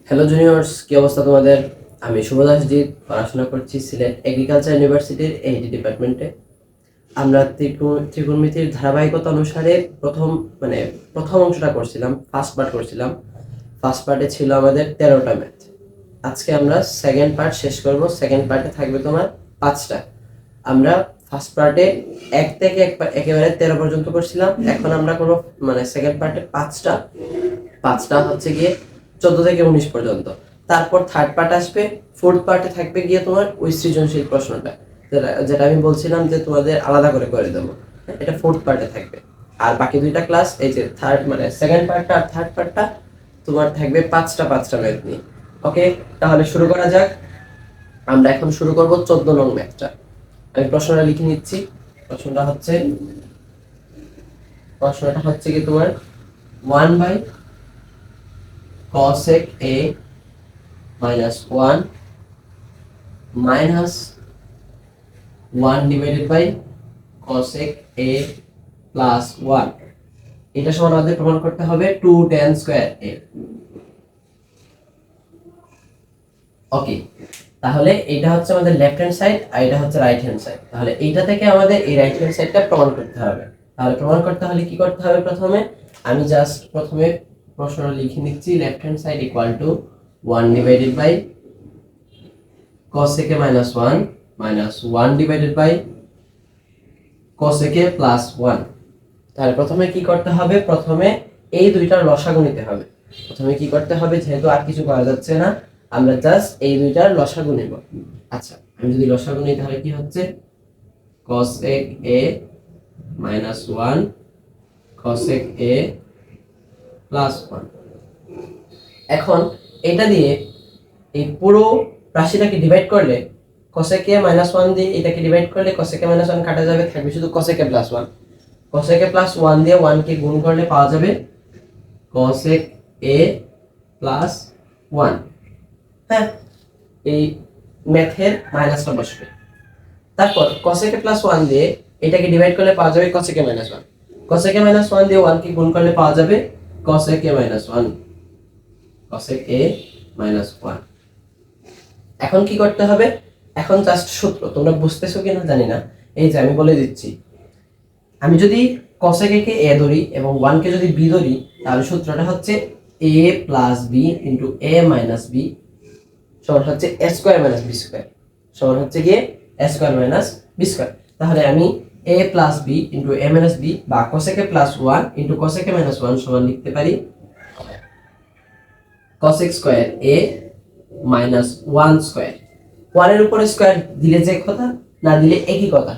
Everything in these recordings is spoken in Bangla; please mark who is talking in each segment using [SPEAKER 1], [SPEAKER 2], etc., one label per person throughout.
[SPEAKER 1] হ্যালো জুনিয়র্স, কি অবস্থা তোমাদের? আমি শুভ দাসজিৎ, পড়াশোনা করছি সিলেট এগ্রিকালচার ইউনিভার্সিটির এইচডি ডিপার্টমেন্টে। আমরা ত্রিকোণমিতির ধারাবাহিকতা অনুসারে প্রথম অংশটা করছিলাম, ফার্স্ট পার্ট করছিলাম। ফার্স্ট পার্টে ছিল আমাদের 13টা ম্যাথ। আজকে আমরা সেকেন্ড পার্ট শেষ করব। সেকেন্ড পার্টে থাকবে তোমার 5টা। আমরা ফার্স্ট পার্টে 1 থেকে একেবারে 13 পর্যন্ত করছিলাম। এখন আমরা করবো সেকেন্ড পার্টে 5টা। 5টা হচ্ছে গিয়ে 14 থেকে 19 পর্যন্ত। তারপর থার্ড পার্ট আসবে। ফোর্থ পার্টে থাকবে গিয়ে তোমার ওই সৃজনশীল প্রশ্নটা, যেটা আমি বলছিলাম যে তোমাদের আলাদা করে করে দেবো। এটা ফোর্থ পার্টে থাকবে। আর বাকি দুইটা ক্লাস, এই যে সেকেন্ড পার্টটা আর থার্ড পার্টটা তোমার থাকবে 5টা ম্যাথ নিয়ে। ওকে, তাহলে শুরু করা যাক। আমরা এখন শুরু করব 14 নং ম্যাথটা। আমি প্রশ্নটা লিখে নিচ্ছি। প্রশ্নটা হচ্ছে কি তোমার 1/cosec a minus 1 minus 1 divided by cosec a plus 1। এটা সমান আমাদের প্রমাণ করতে হবে 2 tan square a। ওকে, তাহলে এটা হচ্ছে আমাদের লেফট হ্যান্ড সাইড আর এটা হচ্ছে রাইট হ্যান্ড সাইড। তাহলে এইটা থেকে আমাদের এই রাইট হ্যান্ড সাইডটা প্রমাণ করতে হবে। তাহলে প্রমাণ করতে হলে কি করতে হবে? আমি জাস্ট প্রথমে প্রশ্নটা লিখে নিচ্ছি। Left hand side equal to 1 divided by cosec a minus 1 minus 1 divided by cosec a plus 1। তাহলে প্রথমে কি করতে হবে? প্রথমে এই দুইটার লসাগু নিতে হবে। যেহেতু আর কিছু করা যাচ্ছে না, আমরা জাস্ট এই দুইটার লসাগু নেব। আচ্ছা, আমি যদি লসাগু নিই তাহলে কি হচ্ছে? cosec a minus 1 cosec a plus 1। এখন এটা দিয়ে এই পুরো রাশিটাকে ডিভাইড করলে cosec a minus 1 দিয়ে এটাকে ডিভাইড করলে cosec a minus 1 কাটা যাবে, থাকবে শুধু cosec a plus 1। cosec a plus 1 দিয়ে 1 কে গুণ করলে পাওয়া যাবে cosec a plus 1। হ্যাঁ, এই ম্যাথের মাইনাসটা বসবে। তারপর cosec a plus 1 দিয়ে এটাকে ডিভাইড করলে পাওয়া যাবে cosec a minus 1। cosec a minus 1 দিয়ে 1 কে গুণ করলে পাওয়া যাবে cosec a minus 1। cosec a minus 1। এখন কি করতে হবে? এখন জাস্ট সূত্র, তোমরা বুঝতেছো কিনা জানি না, এই যে আমি বলে দিচ্ছি। আমি যদি cosec a কে a ধরি এবং 1 কে যদি b ধরি, তাহলে সূত্রটা হচ্ছে a plus b into a minus b সমান হচ্ছে a square minus b square, সমান হচ্ছে গিয়ে a square minus b square। তাহলে আমি a plus b into a minus b বা cosec a plus 1 into cosec a minus 1 সমান লিখতে পারি cosec square a minus 1 square। 1 এর উপরে স্কয়ার দিলে যে কথা, না দিলে একই কথা।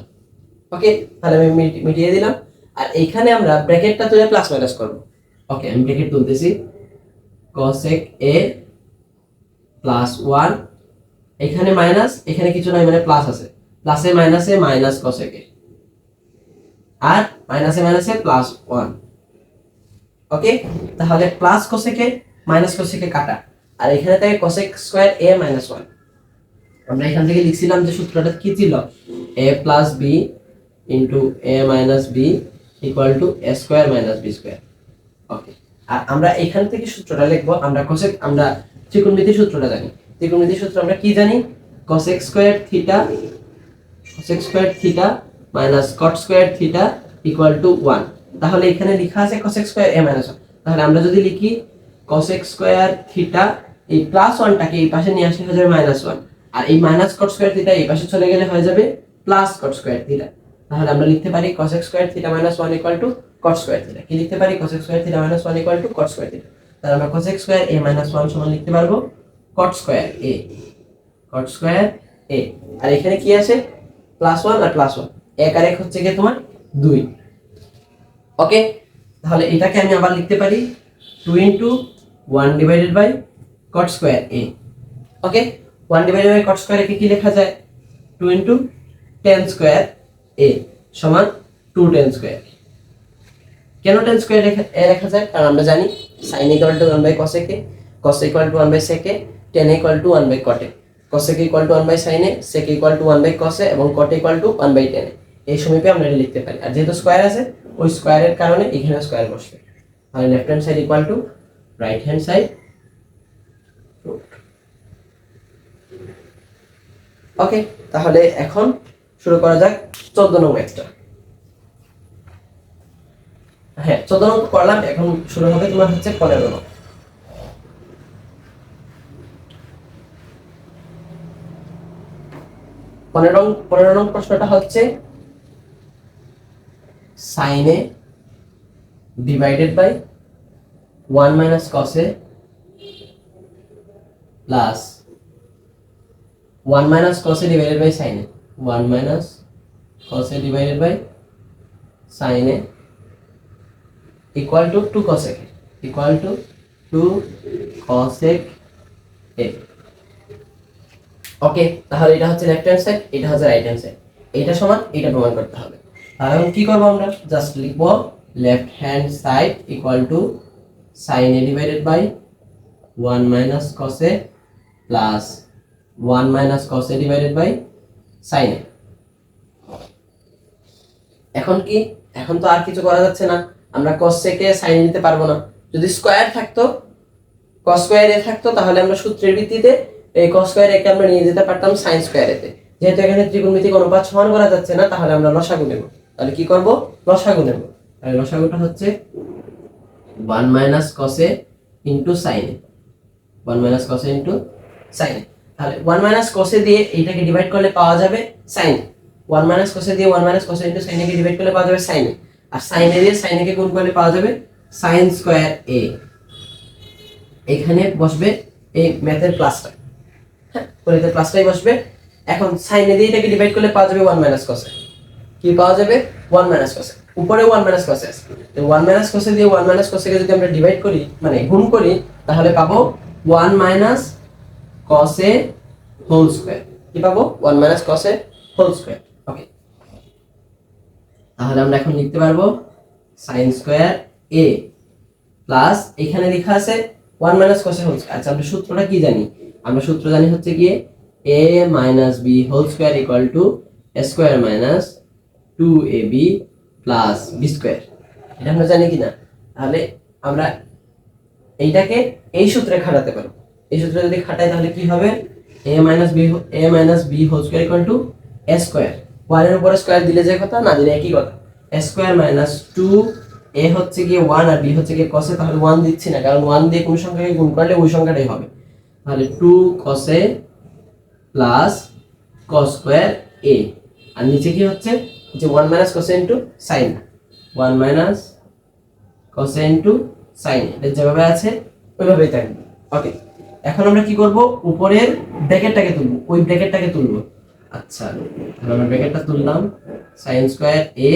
[SPEAKER 1] ওকে, তাহলে আমি মিটিয়ে দিলাম। আর এইখানে আমরা ব্র্যাকেটটা তুলে প্লাস মাইনাস করব। ওকে, আমি ব্র্যাকেট তুলতেছি। cosec a plus 1, এখানে মাইনাস, এখানে কিছু নাই মানে প্লাস আছে, প্লাসে মাইনাসে মাইনাস cosec a, আর মাইনাসে মাইনাসে প্লাস 1। ওকে, তাহলে plus cosec a minus cosec a কাটা, আর এখানে থাকে cosec স্কয়ার a minus 1। আমরা এখান থেকে লিখছিলাম যে সূত্রটা কি ছিল? a plus b into a minus b equal to a square minus b square। ওকে, আর আমরা এখান থেকে সূত্রটা লিখব। আমরা ত্রিকোণমিতির সূত্রটা জানি। ত্রিকোণমিতির সূত্র আমরা কি জানি? cosec square theta minus cot square theta equal to 1। তাহলে এখানে লেখা আছে cosec square a minus 1। তাহলে আমরা যদি লিখি cosec square theta, এই প্লাস 1টাকে এই পাশে নিয়ে আসলে হয়ে যাবে মাইনাস 1, আর এই মাইনাস cot square theta এই পাশে চলে গেলে হয়ে যাবে প্লাস cot square theta। তাহলে আমরা লিখতে পারি cosec square theta minus 1 equal to cot square theta। কি লিখতে পারি? cosec square theta minus 1 equal to cot square theta। তাহলে আমরা cosec square a minus 1 সমান লিখতে পারবো cot square a। আর এখানে কি আছে? প্লাস 1 আর প্লাস 1, 1 আর 1 হচ্ছে কি তোমার 2। ওকে, তাহলে এটাকে আমি আবার লিখতে পারি 2 into 1 divided by cot square a। Okay, 1 divided by cot square a কে কি লেখা যায়? 2 into tan square a সমান 2 tan square। কেন tan square a লেখা যায়? কারণ আমরা জানি sin equal to 1 by cosec a, cos equal to 1 by sec a, tan equal to 1 by cot a, cosec equal to 1 by sin a, sec equal to 1 by cos a এবং cot equal to 1 by tan a। এই সমীপে আমরা এটা লিখতে পারি। আর যেহেতু স্কয়ার আছে, ওই স্কয়ারের কারণে এখানে স্কয়ার বসবে। তাহলে left hand side equal two right hand side ওকে, তাহলে এখন শুরু করা যাক 14 নং ম্যাথটা। হ্যাঁ, 14 নং করলাম, এখন শুরু হবে তোমার হচ্ছে 15 নং। 15 নং প্রশ্নটা হচ্ছে sin a divided by 1 minus cos a plus 1 minus cos a divided by sin a, 1 minus cos a divided by sin a equal to 2 cos a, equal to 2 cos a। Okay, তাহলে এটা হচ্ছে লেফট হ্যান্ড সাইড, এটা হচ্ছে রাইট হ্যান্ড সাইড, এটা সমান এটা প্রমাণ করতে হবে। তাহলে এখন কি করব, আমরা জাস্ট লিখব left hand side equal to sin a divided by 1 minus cos a plus 1 minus cos a divided by sin a। এখন কি, এখন তো আর কিছু করা যাচ্ছে না, আমরা cos a K sin a নিতে পারবো না। যদি স্কয়ার থাকতো, cos স্কয়ার a থাকতো, তাহলে আমরা সূত্রের ভিত্তিতে এই cos স্কয়ার a কে আমরা নিয়ে যেতে পারতাম sin স্কয়ার a তে। যেহেতু এখানে ত্রিকোণমিতিক অনুপাত সমান করা যাচ্ছে না, তাহলে আমরা লসাগু নেব। তাহলে কি করব, লসাগু নেব। তাহলে লসাগুটা হচ্ছে 1 minus cos a into sin a, 1 minus cos a into sin a। তাহলে 1 মাইনাস cos a দিয়ে এইটাকে ডিভাইড করলে পাওয়া যাবে sin a। 1 minus cos a দিয়ে 1 minus cos a into sin a K divide করলে পাওয়া যাবে sin a, R sin a দিয়ে sin a কে গুণ করলে পাওয়া যাবে sin স্কয়ার a। এখানে বসবে এই ম্যাথের প্লাসটা, হ্যাঁ গণিতের প্লাসটাই বসবে। এখন sin a দিয়ে এটাকে ডিভাইড করলে পাওয়া যাবে 1 মাইনাস cos a, কি পাওয়া যাবে 1 মাইনাস cos a, উপরে 1 মাইনাস cos a আছে। তো 1 মাইনাস cos a দিয়ে 1 মাইনাস cos a কে যদি আমরা ডিভাইড করি, মানে গুণ করি, তাহলে পাবো 1 minus cos a whole square. কি পাবো 1 minus cos a whole square. Okay, তাহলে আমরা এখন লিখতে পারবো sin স্কয়ার a প্লাস এখানে লেখা আছে 1 minus cos a whole square. আচ্ছা, আমরা সূত্রটা কি জানি, আমরা সূত্র জানি হচ্ছে কি a minus b whole square equal to a square minus 2ab plus b square. এটা আমরা জানি কিনা, তাহলে আমরা এইটাকে এই সূত্রে খাটাতে পারবো। এই সূত্রে যদি খাটাই তাহলে কি হবে, a minus b whole square equal to a square, 1 এর উপরে স্কয়ার দিলে যে কথা, না দিলে একই কথা, a স্কয়ার মাইনাস 2, a হচ্ছে কি 1 আর b হচ্ছে কি cos a। তাহলে 1 দিচ্ছি না, কারণ 1 দিয়ে কোন সংখ্যাকে গুণ করলে ওই সংখ্যাটাই হবে। তাহলে 2 cos a plus cos square a, আর নিচে কি হচ্ছে যে 1 minus cos a into sin, 1 minus cos a into sin, এটা যেভাবে আছে ওইভাবেই থাকবে। ওকে, এখন আমরা কি করব, উপরের ব্র্যাকেটটাকে তুলব, ওই ব্র্যাকেটটাকে তুলব। আচ্ছা, তাহলে আমরা ব্র্যাকেটটা তুললাম, sin স্কয়ার a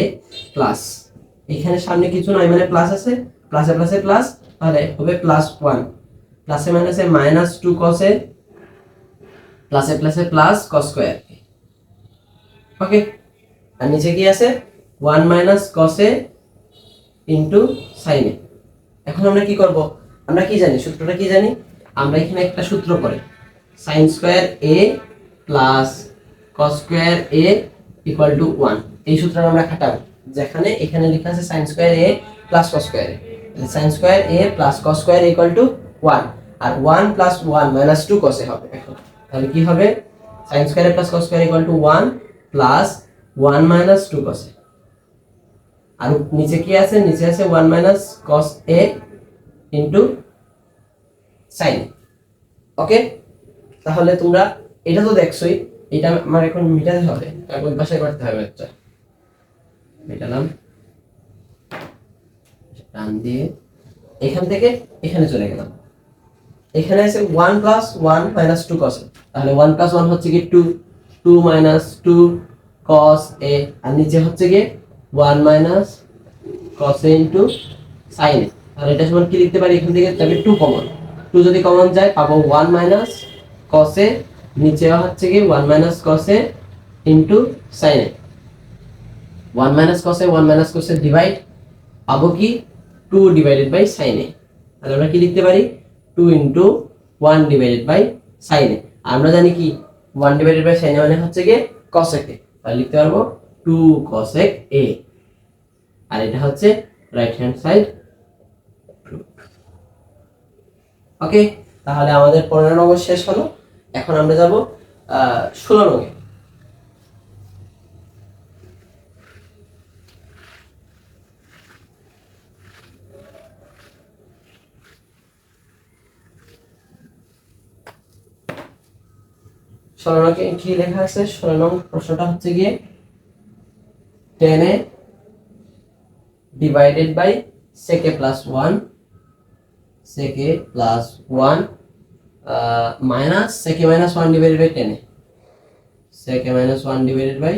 [SPEAKER 1] প্লাস এখানে সামনে কিছু নয়, মানে প্লাস আছে, প্লাসে প্লাসে প্লাস, তাহলে হবে প্লাস 1, প্লাসে মাইনাসে মাইনাস 2 cos a, প্লাসে প্লাসে প্লাস cos স্কয়ার। ওকে, আর নিচে কি আছে 1 minus cos a into sin a। এখন আমরা কি করব, আমরা কি জানি, সূত্রটা কি জানি, আমরা এখানে একটা সূত্র করে sin square a plus cos square a equal to 1, এই সূত্রটা আমরা খাটাবো। যেখানে এখানে লেখা আছে sin square a plus cos square a, sin square a plus cos square equal to 1, আর 1 প্লাস 1 মাইনাস 2 cos a হবে। এখন তাহলে কি হবে, sin square a plus cos square equal to 1 plus 1 minus 2 cos a, আর নিচে কি আছে, নিচে আছে 1 minus cos a into sin। Okay, তাহলে তোমরা এটা তো দেখছোই, এটা আমার এখন মিটাতে হবে, ওই পাশে করতে হবে। একটা মিটালাম, টান দিয়ে এখান থেকে এখানে চলে গেলাম, এখানে আছে 1 প্লাস 1 মাইনাস 2 cos a, তাহলে 1 প্লাস 1 হচ্ছে কি 2, 2 মাইনাস 2 cos a, আর নিচে হচ্ছে কি 1 minus cos a into sin a। তাহলে এটা সমান কি লিখতে পারি, এখান থেকে তবে 2 কমন, 2 যদি কমন যায় পাবো 1 মাইনাস cos a, নিচে হচ্ছে কি 1 minus cos a into sin a। 1 minus cos a 1 minus cos a divide, পাবো কি 2 ডিভাইডেড বাই sin a। তাহলে আমরা কি লিখতে পারি 2 into 1 divided by sin a। আমরা জানি কি 1 ডিভাইডেড বাই sin a মানে হচ্ছে কি cos a, তাহলে লিখতে পারবো 2 cos a, আর এটা হচ্ছে রাইট হ্যান্ড সাইড। ওকে, তাহলে আমাদের 15 নম্বর শেষ হলো। এখন আমরা যাব 16 নম্বরে। 16 নং কি লেখা আছে? 16 নং প্রশ্নটা হচ্ছে গিয়ে 10a divided by sec a plus 1 sec a plus 1 minus sec a minus 1 divided by 10a sec a minus 1 divided by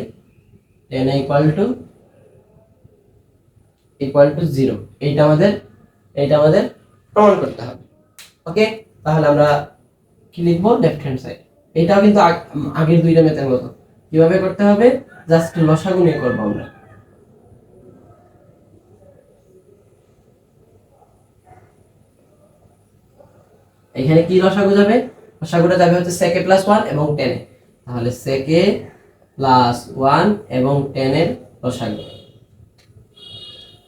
[SPEAKER 1] 10a equal to 0। এইটা আমাদের প্রমাণ করতে হবে। ওকে, তাহলে আমরা কি লিখবো? Left hand side. এটাও কিন্তু আগের দুইটা মেথডের মতো। কিভাবে করতে হবে? জাস্ট লসাগু নিয়ে করব আমরা। এখানে কি লসাগু যাবে? লসাগুটা যাবে হচ্ছে sec a plus 1 এবং 10 এ। তাহলে sec a plus 1 এবং 10 এর লসাগু।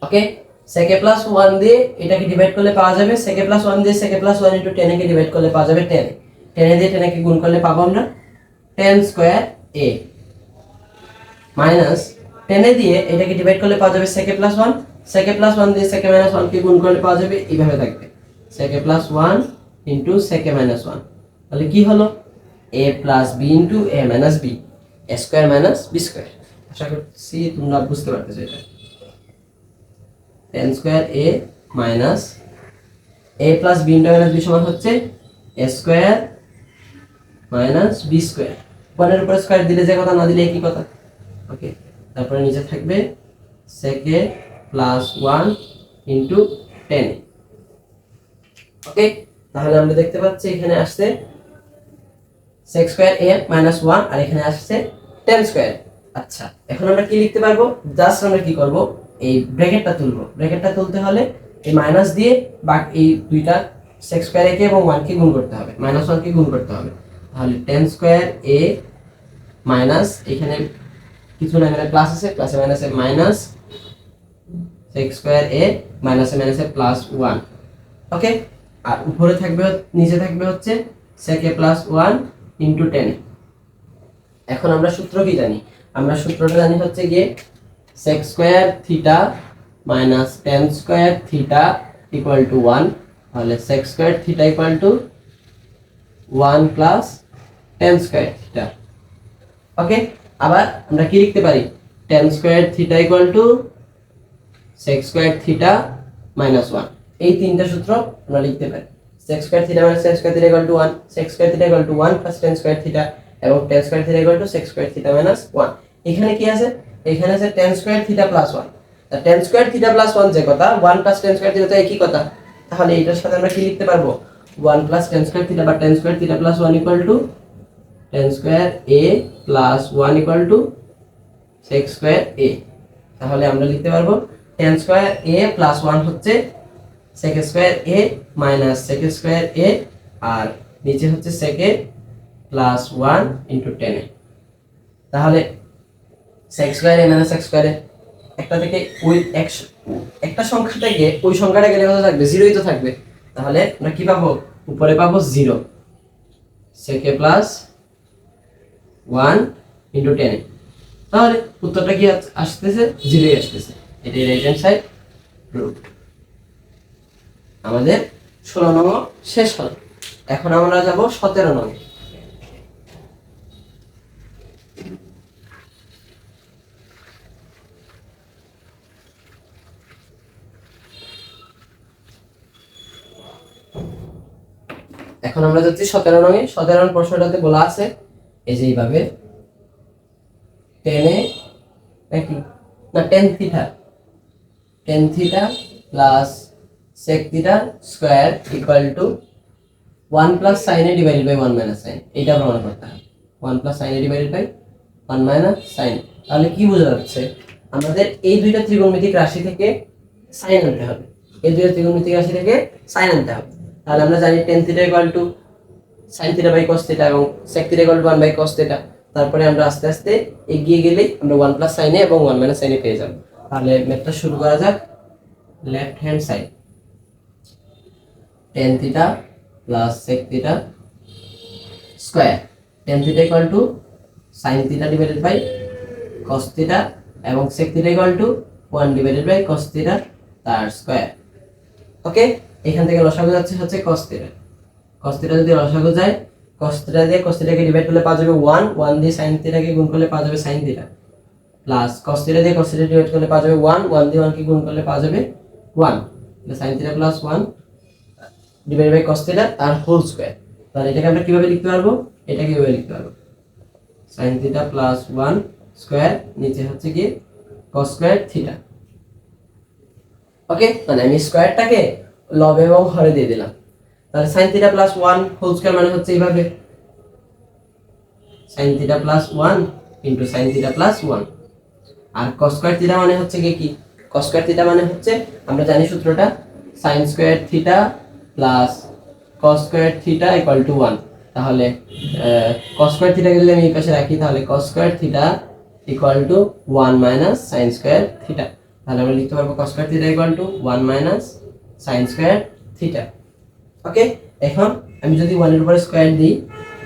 [SPEAKER 1] ওকে, sec a plus 1 দিয়ে এটাকে ডিভাইড করলে পাওয়া যাবে sec a plus 1 দিয়ে sec a plus 1 into 10 K divide করলে পাওয়া যাবে 10 এ। 10 এ দিয়ে 10 কে গুণ করলে পাবো আমরা 10 স্কয়ার a মাইনাস 10 এ দিয়ে এটাকে ডিভাইড করলে পাওয়া যাবে sec a plus 1 sec a plus 1 দিয়ে sec a minus 1 কে গুণ করলে পাওয়া যাবে এইভাবে থাকবে sec a plus 1 into sec a minus 1। তাহলে কি হলো? a plus b into a minus b a square minus b square। আশা করছি তোমরা বুঝতে পারতেছো এটা। 10 square a minus a plus b into a minus b সমান হচ্ছে a square minus b square। 1 এর উপর স্কয়ার দিলে যে কথা, না দিলে একই কথা। ওকে, তারপরে নিচে থাকবে sec a plus 1 into 10। ওকে, তাহলে আমরা দেখতে পাচ্ছি এখানে আসছে sec square a minus 1 আর এখানে আসছে 10 স্কয়ার। আচ্ছা, এখন আমরা কি লিখতে পারবো? জাস্ট আমরা কি করব? এই ব্র্যাকেটটা তুলবো। ব্র্যাকেটটা তুলতে হলে এই মাইনাস দিয়ে বাকি এই দুইটা sec square a কে এবং 1 কে গুণ করতে হবে, minus 1 কে গুণ করতে হবে। তাহলে 10 স্কয়ার a মাইনাস এখানে কিছু না, এখানে প্লাস আছে, প্লাসে মাইনাসে মাইনাস sec square a মাইনাসে মাইনাসে প্লাস 1। ওকে, আর উপরে থাকবে, নিচে থাকবে হচ্ছে sec a plus 1 into 10। এখন আমরা সূত্র কি জানি? আমরা সূত্রটা জানি হচ্ছে গিয়ে sec square theta minus tan square theta equal to 1। তাহলে sec square theta equal to 1 plus tan square theta। ওকে, আবার আমরা কি লিখতে পারি? tan square theta equal to sec square theta minus 1। এই তিনটা সূত্র আমরা লিখতে পারি। sec square theta minus tan square theta equal to 1, sec square theta equal to 1 plus tan square theta এবং tan square theta equal to sec square theta minus 1। এখানে কি আছে? এখানে আছে tan square theta plus 1। তা tan square theta plus 1 যে কথা, 1 plus tan square theta তো একই কথা। তাহলে এটার সাথে আমরা কি লিখতে পারবো? 1 plus tan square theta বা tan square theta plus 1 equal to tan square a plus 1 equal to sec square a। তাহলে আমরা লিখতে পারবো tan square a plus 1 হচ্ছে sec square a minus sec square a আর নিচে হচ্ছে sec a plus 1 into 10 a। তাহলে sec square a minus sec square a একটা থেকে ওই একটা সংখ্যা থেকে ওই সংখ্যাটা গেলে কত থাকবে? 0ই তো থাকবে। তাহলে আমরা কি পাবো? উপরে পাবো 0 sec a plus 1 into 10 a। তাহলে উত্তরটা কি আসতেছে? 0ই আসতেছে। এটাই রাইট হ্যান্ড সাইড প্রুফ। আমাদের 16 নং শেষ হল। এখন আমরা যাব 17 নং। এখন আমরা যাচ্ছি 17 নং এ। 17 নং প্রশ্নটাতে বলা আছে এই যে এইভাবে 10 এ নাকি না tan theta plus sec theta square equal to 1 plus sin a divided by 1 minus sin। এটা প্রমাণ করতে হবে। 1 plus sin a divided by 1 minus sin। তাহলে কি বোঝা যাচ্ছে? আমাদের এই দুইটা ত্রিকোণমিতিক রাশি থেকে sin আনতে হবে। এই দুইটা ত্রিকোণমিতিক রাশি থেকে sin আনতে হবে। তাহলে আমরা জানি tan theta equal to sin theta by cos theta এবং sec theta equal to 1 by cos theta। তারপরে আমরা আস্তে আস্তে এগিয়ে গেলেই আমরা 1 plus sin a এবং 1 minus sin a পেয়ে যাব। তাহলে ম্যাথটা শুরু করা যাক। Left hand side tan theta plus sec theta square tan theta equal to sin theta divided by cos theta এবং sec theta equal to 1 divided by cos theta তার স্কয়ার। ওকে, এখান থেকে লসাগু যাচ্ছে হচ্ছে cos থিটা। cos থিটা যদি লসাগু যায় cos থিটা দিয়ে cos থিটাকে ডিভাইড করলে পাওয়া যাবে 1, 1 দিয়ে sin থিটাকে গুণ করলে পাওয়া যাবে sin theta, plus cos theta দিয়ে cos থিটা ডিভাইড করলে পাওয়া যাবে 1, 1 দিয়ে 1 কে গুণ করলে পাওয়া যাবে 1, তাহলে sin theta plus 1 divide by cos theta তার হোল স্কয়ার। তাহলে এটাকে আমরা কিভাবে লিখতে পারবো, এটা কিভাবে লিখতে পারবো, sin থিটা প্লাস 1 স্কয়ার নিচে হচ্ছে কি cos স্কয়ার থিটা। ওকে, মানে আমি স্কয়ারটাকে লব এবং হরে দিয়ে দিলাম। তাহলে sin theta plus 1 whole square মানে হচ্ছে এইভাবে sin theta plus 1 into sin theta plus 1, আর cos স্কয়ার থিটা মানে হচ্ছে কি cos স্কয়ার থিটা মানে হচ্ছে আমরা জানি সূত্রটা sin square theta plus cos square theta equal to 1। তাহলে cos স্কয়ার থিটা যদি আমি এই পাশে রাখি তাহলে cos square theta equal to 1 minus sin square theta. তাহলে আমরা লিখতে পারবো cos square theta equal to 1 minus sin square theta. Okay, এখন আমি যদি 1 এর উপরে স্কয়ার দিই,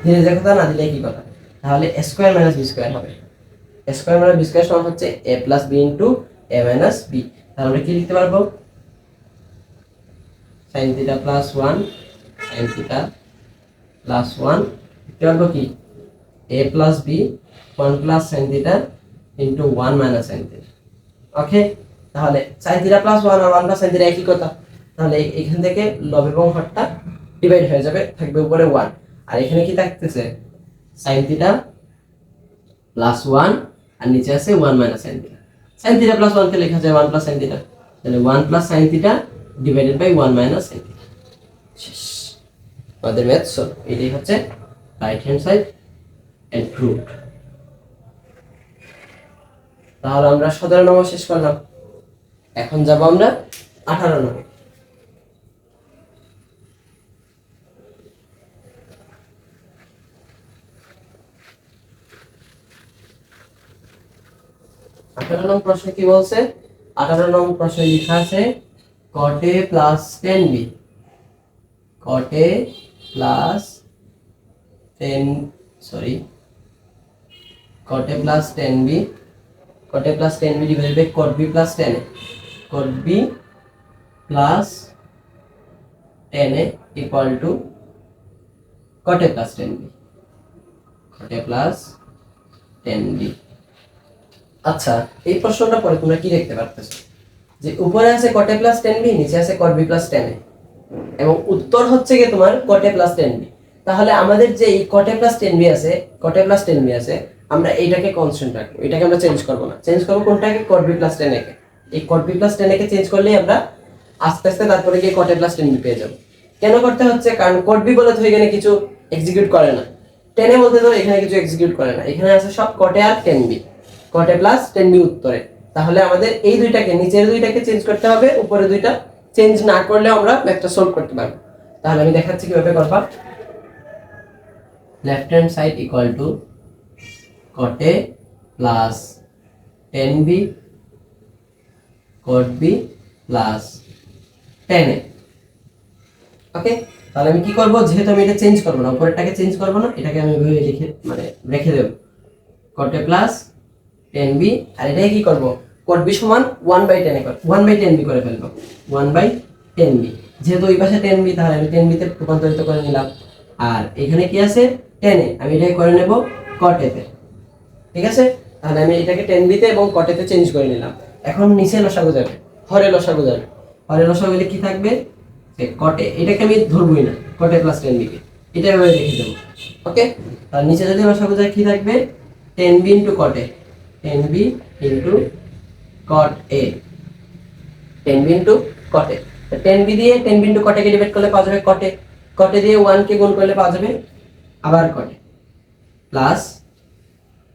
[SPEAKER 1] দিলে যে কথা না দিলে কি কথা, তাহলে a square minus b square হবে। a square minus b square সমান হচ্ছে a plus b into a minus b। তাহলে আমরা কি লিখতে পারবো, sin theta plus 1 sin theta plus 1 লিখতে পারবো কি a plus b 1 plus sin theta into 1 minus sin theta. Okay, তাহলে sin থিটা প্লাস 1 আর 1 প্লাস sin থিটা একই কথা। তাহলে এখান থেকে লব এবং হরটা ডিভাইড হয়ে যাবে, থাকবে উপরে 1, আর এখানে কি থাকতেছে sin থিটা প্লাস 1 আর নিচে আছে 1 minus sin theta. sin theta plus 1 কে লেখা যায় 1 প্লাস sin থিটা, তাহলে 1 plus sin theta divided by 1 minus sin theta. শেষ, আমাদের ম্যাথ সলভ। এটাই হচ্ছে right hand side and root. তাহলে আমরা 17 নম্বর শেষ করলাম, এখন যাব আমরা 18 নম্বর। নম্বর প্রশ্ন কি বলছে, 18 নম্বর প্রশ্নে লেখা আছে cot a plus 10b, cot a plus 10 sorry cot a plus 10b, cot a plus 10b divided by cot b plus 10a, cot b plus 10a equal to cot a plus 10b, cot a plus 10b। আচ্ছা, এই প্রশ্নটা পরে তোমরা কি দেখতে পারতেছো যে উপরে আছে cot a প্লাস 10b, নিচে আছে cot b প্লাস 10a এবং উত্তর হচ্ছে কি তোমার cot a প্লাস 10b। তাহলে আমাদের যে এই cot a প্লাস 10b আছে, cot a প্লাস 10b আছে, আমরা এইটাকে কনস্ট্যান্ট রাখবো, এটাকে আমরা চেঞ্জ করব না। চেঞ্জ করব কোনটাকে, cot b প্লাস 10a কে। এই cot b প্লাস 10a কে চেঞ্জ করলেই আমরা আস্তে আস্তে তারপরে গিয়ে cot a প্লাস 10b পেয়ে যাব। কেন করতে হচ্ছে, কারণ cot b বলে তো এখানে কিছু এক্সিকিউট করে না, 10a বলতে তো এখানে কিছু এক্সিকিউট করে না, এখানে আছে সব cot a আর 10b, cot a plus 10b উত্তরে। তাহলে আমাদের এই দুইটাকে, নিচের দুইটাকে চেঞ্জ করতে হবে, উপরে দুইটা চেঞ্জ না করলেও আমরা ম্যাথটা সলভ করতে পারবো। তাহলে আমি দেখাচ্ছি কিভাবে করবা। Left hand side equal to cot a plus 10b cot b plus 10a। ওকে, তাহলে আমি কি করব, যেহেতু আমি এটা চেঞ্জ করব না, উপরেরটাকে চেঞ্জ করব না, এটাকে আমি এভাবে লিখে মানে রেখে দেব cot a প্লাস 10b, আর এটাকে কি করব, cot b সমান 1/10 করে 1/10b করে ফেলবো, 1/10b। যেহেতু ওই পাশে 10b, তাহলে আমি 10b তে রূপান্তরিত করে নিলাম, আর এখানে কি আছে 10a, আমি এটাকে করে নেব cot a তে। ঠিক আছে, তাহলে আমি এটাকে 10b তে এবং cot a তে চেঞ্জ করে নিলাম। এখন নিচে লসাগু যাবে, হরে লসাগু যাবে, হরে লসাগু হলে কি থাকবে, যে cot a, এটাকে আমি ধরবই না, cot a প্লাস 10b কে এটা এভাবে রেখে দেব। ওকে, তাহলে নিচে যদি লসাগু যায় কি থাকবে, 10b into cot a, 10b into cot a, 10b into cot a। 10b দিয়ে 10b into cot a K divide করলে পাওয়া যাবে cot a, cot a দিয়ে 1 কে গুণ করলে পাওয়া যাবে আবার cot a, plus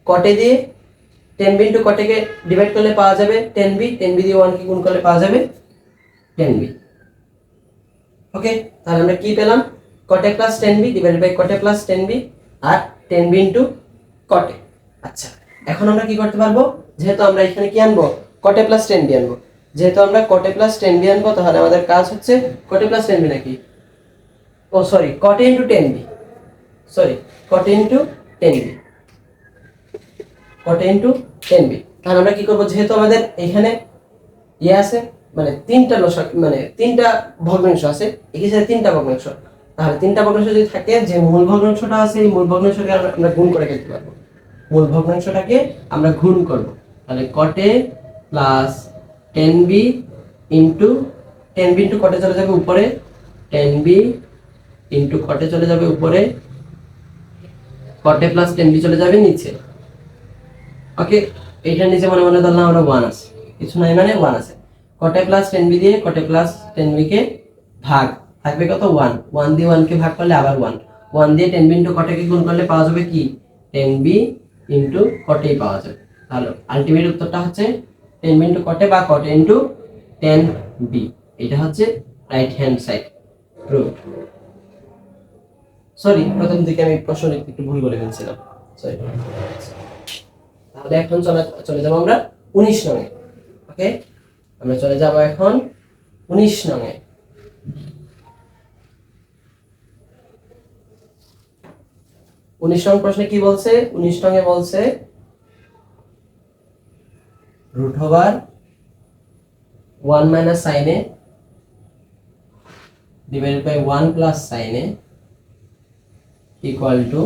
[SPEAKER 1] cot a দিয়ে 10b into cot a K divide করলে পাওয়া যাবে 10b, 10b দিয়ে 1 কে গুণ করলে পাওয়া যাবে 10b। ওকে, তাহলে আমরা কি পেলাম, cot a plus 10b divided by cot a plus 10b আর 10b ইনটু cot a। আচ্ছা, এখন আমরা কি করতে পারবো, যেহেতু আমরা এখানে কি আনবো, cot a প্লাস 10b আনবো, যেহেতু আমরা cot a প্লাস 10b আনবো, তাহলে আমাদের কাজ হচ্ছে cot a প্লাস 10b নাকি ও sorry cot a into tan b, sorry cot a into tan b, cot a into tan b। তাহলে আমরা কি করব, যেহেতু আমাদের এখানে ইয়ে আছে মানে তিনটা লসাগু মানে তিনটা ভগ্নাংশ আছে, একই সাথে তিনটা ভগ্নাংশ, তাহলে তিনটা ভগ্নাংশ যদি থাকে, যে মূল ভগ্নাংশটা আছে এই মূল ভগ্নাংশকে আমরা গুণ করে ফেলতে পারবো, মূল ভগ্নাংশটাকে আমরা গুণ করব। তাহলে cot a plus tan b into tan b into cot a চলে যাবে উপরে, tan b into cot a চলে যাবে উপরে, cot a plus tan b চলে যাবে নিচে। ওকে, এইটার নিচে মনে মনে ধরলাম আমরা 1 আছে, কিছু নাই মানে 1 আছে। cot a plus tan b দিয়ে cot a plus tan b কে ভাগ, থাকবে কত 1, 1 দিয়ে 1 কে ভাগ করলে আবার 1, 1 দিয়ে tan b into cot a কে গুণ করলে পাওয়া যাবে কি tan b into cot a পাওয়া যাবে। তাহলে আলটিমেট উত্তরটা হচ্ছে tan b into cot a বা cot a into tan b, এটা হচ্ছে right hand side root. Sorry প্রথম দিকে আমি প্রশ্ন লিখতে একটু ভুল করে ফেলছিলাম, সরি। তাহলে এখন চলে যাব আমরা 19 নঙে। ওকে, আমরা চলে যাব এখন 19 নঙে। 19 নং প্রশ্নে কি বলছে, 19 নঙে বলছে root over 1 minus sine A divided by 1 plus sine A equal to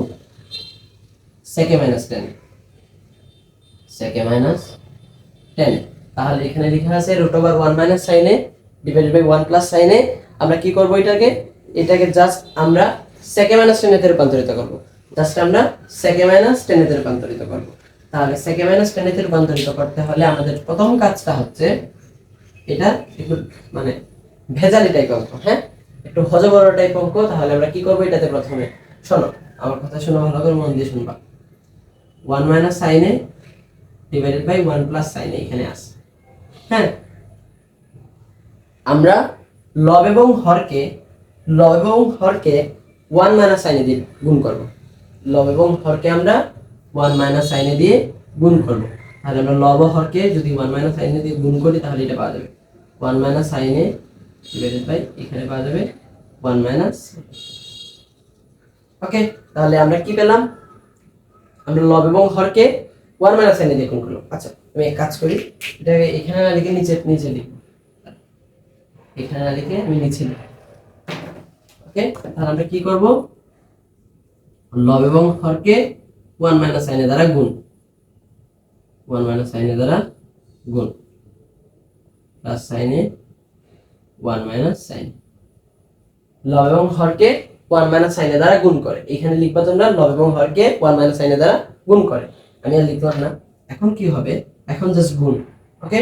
[SPEAKER 1] sec a minus tan, sec a minus tan। তাহলে এখানে লেখা আছে root over 1 minus sine A divided by 1 plus sine a. আমরা কি করব, এটাকে জাস্ট আমরা sec a minus tan এ রূপান্তরিত করব, জাস্ট আমরা sec a minus tan এ রূপান্তরিত করব। তাহলে sec a minus tan এ রূপান্তরিত করতে হলে আমাদের প্রথম কাজটা হচ্ছে, এটা একটু মানে ভেজালি টাইপ অঙ্ক, হ্যাঁ একটু হজবড় টাইপ অঙ্ক। তাহলে আমরা কি করব, এটাতে প্রথমে শোনো, আমার কথা শোনো ভালো করে, মন দিয়ে শুনবা। 1 minus sine A divided by 1 plus sine a এখানে আছে, হ্যাঁ। আমরা লব এবং হরকে 1 মাইনাস সাইন এ দিয়ে গুণ করব, লব এবং হরকে আমরা 1 মাইনাস সাইন এ দিয়ে গুণ করব। তাহলে আমরা লব ও হরকে যদি 1 মাইনাস সাইন এ দিয়ে গুণ করি তাহলে এটা পাওয়া যাবে 1 minus sine A divided by এখানে পাওয়া যাবে 1 মাইনাস। ওকে, তাহলে আমরা কি পেলাম, আমরা লব এবং হরকে 1 মাইনাস সাইন এ দিয়ে গুণ করলাম। আচ্ছা আমি এক কাজ করি, এটাকে এখানে না লিখে নিচে লিখব, এখানে না লিখে আমি নিচে লিখব। ওকে, তাহলে আমরা কি করব, লব এবং হরকে 1 মাইনাস সাইন এ দ্বারা গুণ, 1 মাইনাস সাইন এ দ্বারা গুণ প্লাস সাইন এ 1 মাইনাস সাইন, লব এবং হরকে 1 মাইনাস সাইন এ দ্বারা গুণ করে। এখানে লিখবা তোমরা লব এবং হরকে 1 মাইনাস সাইন এ দ্বারা গুণ করে, আমি আর লিখলাম না। এখন কি হবে, এখন জাস্ট গুণ। ওকে,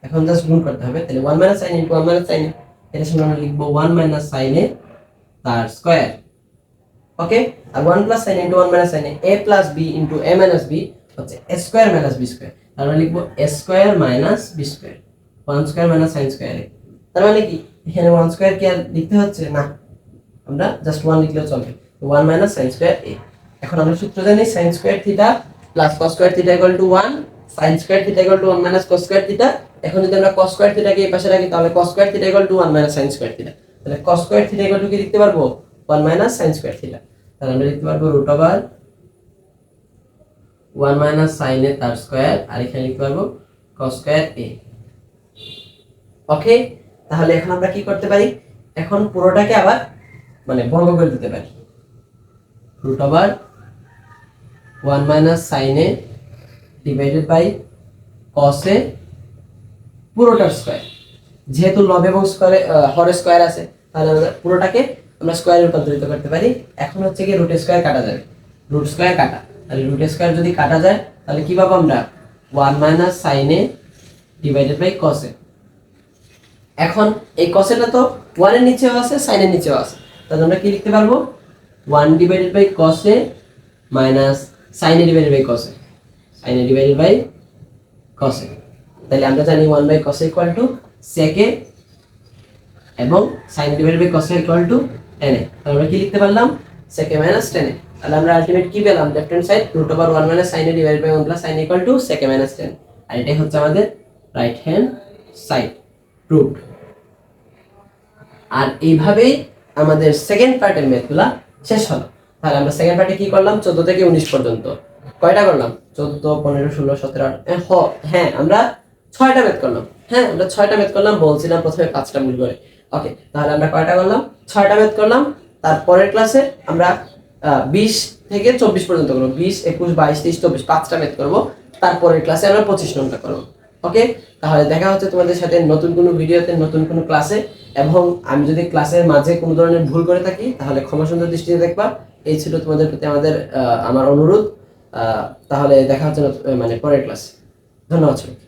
[SPEAKER 1] এখন জাস্ট গুণ করতে হবে। তাহলে 1 minus sine into 1 minus sine, এটা শুনে আমরা লিখব 1 মাইনাস সাইন এ তার স্কয়ার। ওকে, আর 1 plus sine into 1 minus sine A plus B into a minus B হচ্ছে a square minus b square. তার মানে লিখব a square minus b square, 1 square minus sine square. তার মানে কি এখানে 1 স্কয়ার কি আর লিখতে হচ্ছে না, আমরা জাস্ট 1 লিখলেও চলবে, 1 মাইনাস সাইন স্কয়ার a। এখন আমরা সূত্র জানি sin square theta plus cos square theta equal to 1, sin square theta equal to 1 minus cos square theta. এখন যদি আমরা cos স্কয়ার থিটাকে এই পাশে রাখি তাহলে cos square theta equal to 1 minus sin square theta. তাহলে cos square theta equal two কি লিখতে পারবো, 1 মাইনাস sin স্কয়ার থিটা। তাহলে আমরা লিখতে পারবো রুট ওভার 1 মাইনাস sin এ তার স্কয়ার, আর এখানে লিখতে পারবো cos স্কয়ার a। ওকে, তাহলে এখন আমরা কি করতে পারি, এখন পুরোটাকে আবার মানে বর্গ করে দিতে পারি, root over 1 minus sine A divided by cos a পুরোটার স্কয়ার। যেহেতু লব এবং স্কয়ারে হর স্কয়ার আছে তাহলে আমরা পুরোটাকে আমরা স্কয়ারে রূপান্তরিত করতে পারি। এখন হচ্ছে কি রুট স্কয়ার কাটা যাবে, রুট স্কয়ার কাটা, তাহলে রুট স্কয়ার যদি কাটা যায় তাহলে কি পাবো আমরা 1 minus sine A divided by cos A. এখন এই cos এটা তো 1 এর নিচেও আছে sin এর নিচেও আছে, তাহলে আমরা কি লিখতে পারবো 1 divided by cos A minus sin A divided by cos A, sin A divided by cos A. তাহলে আমরা জানি 1 by cos A equal to sec A এবং sin A divided by cos A equal to tan A. তাহলে আমরা কি লিখতে পারলাম sec A minus tan A. তাহলে আমরা আলটিমেট কি পেলাম, left hand side root over 1 minus sin A divided by 1 plus sin equal to sec A minus tan। আর এটাই হচ্ছে আমাদের রাইট হ্যান্ড সাইড রুট। আর এইভাবেই আমাদের সেকেন্ড পার্টের ম্যাথগুলা শেষ হলো। তাহলে আমরা সেকেন্ড পার্টে কি করলাম, 14 থেকে 19 পর্যন্ত কয়টা করলাম, 14, 15, 16, 17, 18, হ্যাঁ আমরা 6টা ম্যাথ করলাম। হ্যাঁ আমরা 6টা ম্যাথ করলাম, বলছিলাম প্রথমে 5টা ভুল করে। ওকে, তাহলে আমরা কয়টা করলাম, 6টা ম্যাথ করলাম। তারপরের ক্লাসে আমরা 20 থেকে 24 পর্যন্ত করবো, 20, 21, 22, 23, 24, 5টা ম্যাথ করবো। তারপরের ক্লাসে আমরা 25 নম্বরটা করবো। ওকে, তাহলে দেখা হচ্ছে তোমাদের সাথে নতুন কোনো ভিডিওতে, নতুন কোনো ক্লাসে। এবং আমি যদি ক্লাসের মাঝে কোনো ধরনের ভুল করে থাকি তাহলে ক্ষমা সুন্দর দৃষ্টিতে দেখবা। এই ছিল তোমাদের প্রতি আমার অনুরোধ। তাহলে দেখা হচ্ছে মানে পরের ক্লাসে। ধন্যবাদ সবাইকে।